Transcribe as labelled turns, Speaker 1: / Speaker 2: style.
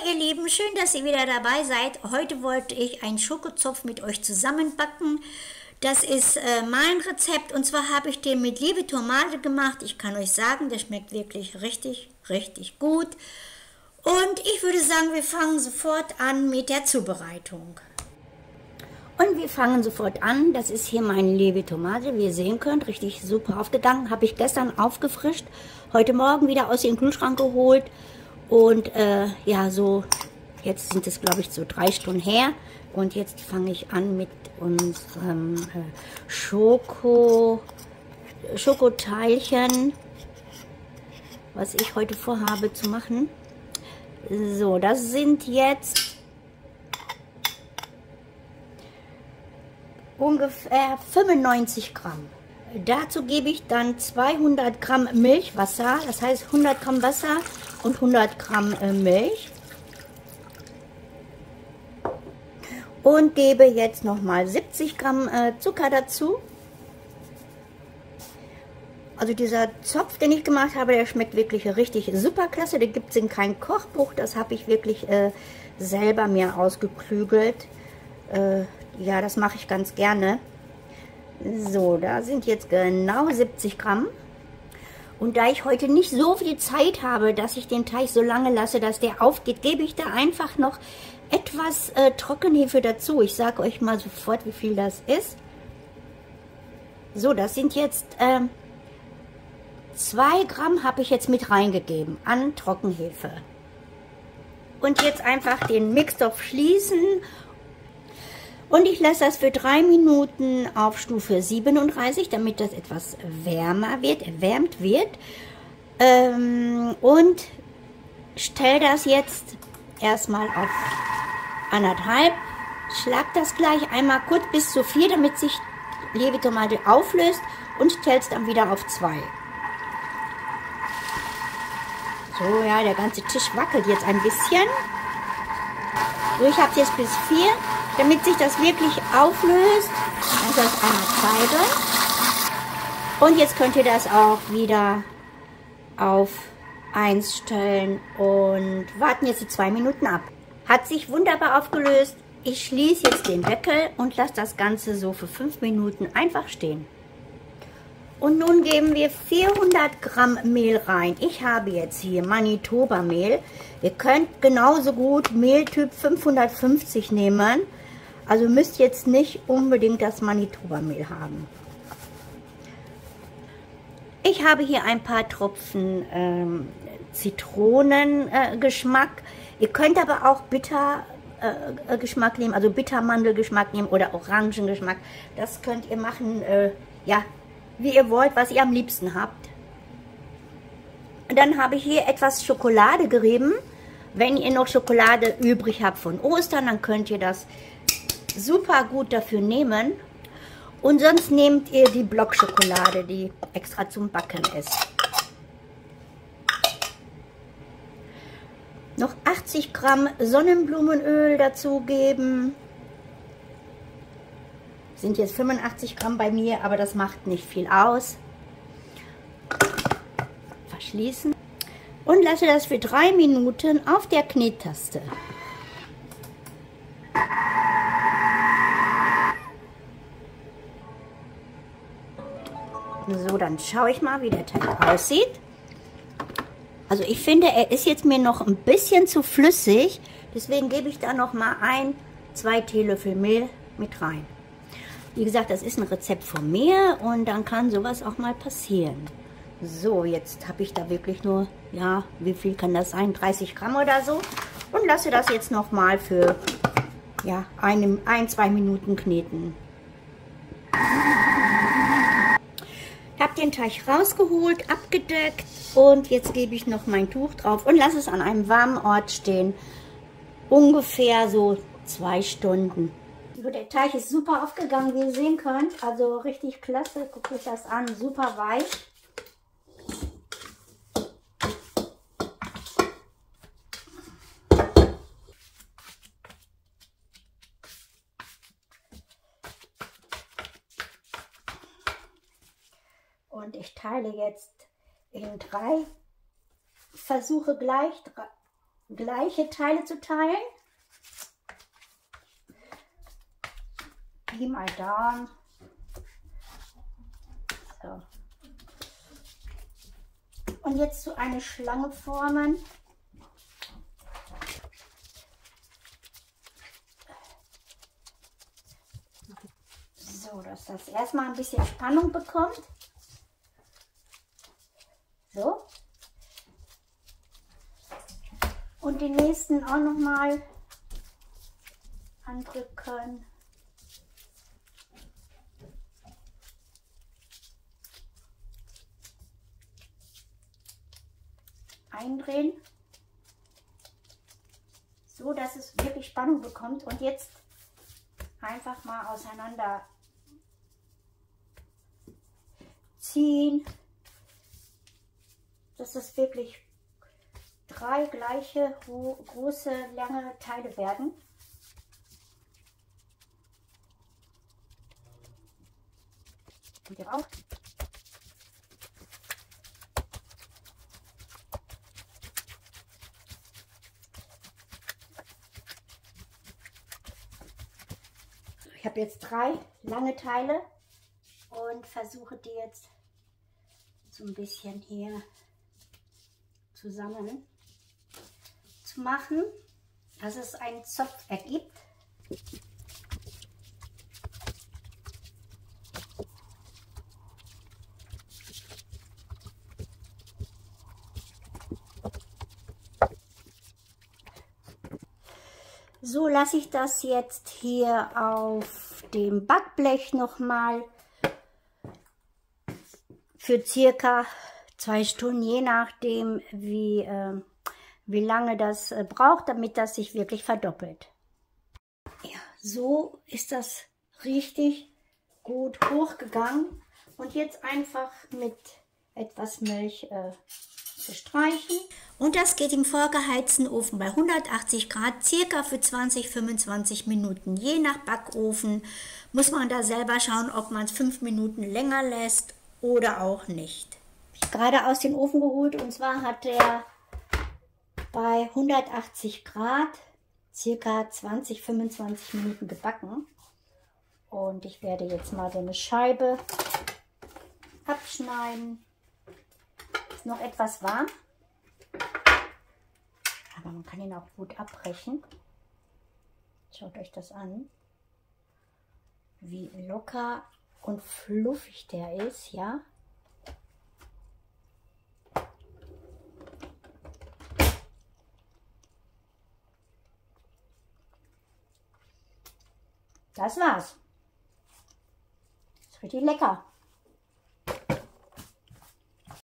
Speaker 1: ihr Lieben, schön, dass ihr wieder dabei seid. Heute wollte ich einen Schokozopf mit euch zusammenbacken. Das ist mein Rezept und zwar habe ich den mit Liebe Tomate gemacht. Ich kann euch sagen, der schmeckt wirklich richtig, richtig gut. Und ich würde sagen, wir fangen sofort an mit der Zubereitung. Und wir fangen sofort an. Das ist hier meine Liebe Tomate. Wie ihr sehen könnt, richtig super aufgegangen. Habe ich gestern aufgefrischt, heute Morgen wieder aus dem Kühlschrank geholt. Und ja, so, jetzt sind es glaube ich so 3 Stunden her. Und jetzt fange ich an mit unserem Schokoteilchen, was ich heute vorhabe zu machen. So, das sind jetzt ungefähr 95 Gramm. Dazu gebe ich dann 200 Gramm Milchwasser, das heißt 100 Gramm Wasser und 100 Gramm Milch. Und gebe jetzt nochmal 70 Gramm Zucker dazu. Also dieser Zopf, den ich gemacht habe, der schmeckt wirklich richtig super klasse. Der gibt es in keinem Kochbuch, das habe ich wirklich selber mir ausgeklügelt. Ja, das mache ich ganz gerne. So, da sind jetzt genau 70 Gramm. Und da ich heute nicht so viel Zeit habe, dass ich den Teig so lange lasse, dass der aufgeht, gebe ich da einfach noch etwas Trockenhefe dazu. Ich sage euch mal sofort, wie viel das ist. So, das sind jetzt 2 Gramm habe ich jetzt mit reingegeben an Trockenhefe. Und jetzt einfach den Mixtopf schließen. Und ich lasse das für 3 Minuten auf Stufe 37, damit das etwas wärmer wird, erwärmt wird. Und stelle das jetzt erstmal auf 1,5. Schlag das gleich einmal kurz bis zu 4, damit sich Liebe Tomate auflöst und stelle es dann wieder auf 2. So, ja, der ganze Tisch wackelt jetzt ein bisschen. So, ich habe es jetzt bis 4. Damit sich das wirklich auflöst, dann soll ich einmal zeigen. Und jetzt könnt ihr das auch wieder auf 1 stellen und warten jetzt die 2 Minuten ab. Hat sich wunderbar aufgelöst. Ich schließe jetzt den Deckel und lasse das Ganze so für 5 Minuten einfach stehen. Und nun geben wir 400 Gramm Mehl rein. Ich habe jetzt hier Manitoba Mehl. Ihr könnt genauso gut Mehltyp 550 nehmen. Also müsst jetzt nicht unbedingt das Manitoba-Mehl haben. Ich habe hier ein paar Tropfen Zitronengeschmack. Ihr könnt aber auch Bittergeschmack nehmen, also Bittermandelgeschmack nehmen oder Orangengeschmack. Das könnt ihr machen, ja, wie ihr wollt, was ihr am liebsten habt. Und dann habe ich hier etwas Schokolade gerieben. Wenn ihr noch Schokolade übrig habt von Ostern, dann könnt ihr das super gut dafür nehmen. Und sonst nehmt ihr die Blockschokolade, die extra zum Backen ist. Noch 80 Gramm Sonnenblumenöl dazugeben. Sind jetzt 85 Gramm bei mir, aber das macht nicht viel aus. Verschließen. Und lasse das für 3 Minuten auf der Knettaste. So, dann schaue ich mal, wie der Teig aussieht. Also ich finde, er ist jetzt mir noch ein bisschen zu flüssig. Deswegen gebe ich da noch mal 1-2 Teelöffel Mehl mit rein. Wie gesagt, das ist ein Rezept von mir und dann kann sowas auch mal passieren. So, jetzt habe ich da wirklich nur, ja, wie viel kann das sein? 30 Gramm oder so. Und lasse das jetzt noch mal für, ja, 1-2 Minuten kneten. Ich habe den Teig rausgeholt, abgedeckt und jetzt gebe ich noch mein Tuch drauf und lasse es an einem warmen Ort stehen. Ungefähr so 2 Stunden. So, der Teig ist super aufgegangen, wie ihr sehen könnt. Also richtig klasse, guckt euch das an, super weich. Und ich teile jetzt in 3 Versuche gleich gleiche Teile zu teilen. Pi mal Daumen. So. Und jetzt so eine Schlange formen. So, dass das erstmal ein bisschen Spannung bekommt. So. Und die nächsten auch noch mal andrücken. Eindrehen. So, dass es wirklich Spannung bekommt. Und jetzt einfach mal auseinander ziehen, dass es wirklich 3 gleiche große lange Teile werden. Und hier auch. Ich habe jetzt 3 lange Teile und versuche die jetzt so ein bisschen hier zusammen zu machen, dass es einen Zopf ergibt. So lasse ich das jetzt hier auf dem Backblech nochmal für circa 2 Stunden, je nachdem wie lange das braucht, damit das sich wirklich verdoppelt. Ja, so ist das richtig gut hochgegangen und jetzt einfach mit etwas Milch bestreichen. Und das geht im vorgeheizten Ofen bei 180 Grad circa für 20-25 Minuten. Je nach Backofen muss man da selber schauen, ob man es 5 Minuten länger lässt oder auch nicht. Ich habe gerade aus dem Ofen geholt und zwar hat der bei 180 Grad circa 20-25 Minuten gebacken. Und ich werde jetzt mal so eine Scheibe abschneiden. Ist noch etwas warm, aber man kann ihn auch gut abbrechen. Schaut euch das an, wie locker und fluffig der ist, ja. Das war's. Ist richtig lecker.